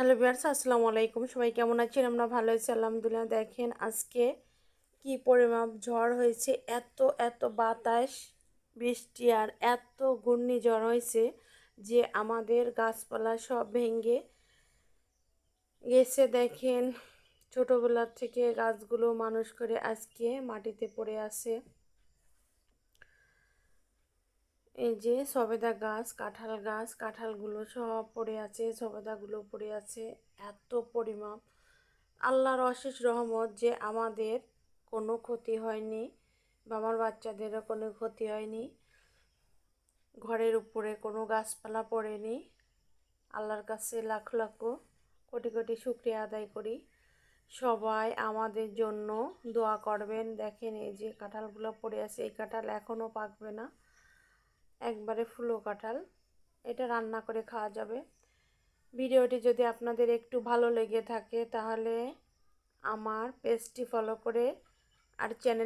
Hello viewers, আসসালামু আলাইকুম। সবাই কেমন আছেন? আমরা ভালো আছি আলহামদুলিল্লাহ। দেখেন আজকে কি পরিমাপ ঝড় হয়েছে, এত বাতাস বৃষ্টি আর এত ঘূর্ণিঝড় হয়েছে যে আমাদের গাছপালা সব ভেঙে গেছে। দেখেন ছোটবেলার থেকে গাছগুলো মানুষ করে আজকে মাটিতে পড়ে আছে। এই যে সবেদা গাছ, কাঁঠাল গাছ, কাঁঠালগুলো সব পড়ে আছে, সবেদাগুলো পড়ে আছে। এত পরিমাপ আল্লাহর অশেষ রহমত যে আমাদের কোনো ক্ষতি হয়নি বা আমার বাচ্চাদেরও কোনো ক্ষতি হয়নি। ঘরের উপরে কোনো গাছপালা পড়েনি। আল্লাহর কাছে লাখ লাখ কোটি কোটি শুকরিয়া আদায় করি। সবাই আমাদের জন্য দোয়া করবেন। দেখেন এই যে কাঁঠালগুলো পড়ে আছে, এই কাঁঠাল এখনও পাকবে না, একবারে ফুলো কাঁঠাল। এটা রান্না করে খাওয়া যাবে। ভিডিওটি যদি আপনাদের একটু ভালো লেগে থাকে তাহলে আমার পেজটি ফলো করে আর চ্যানেল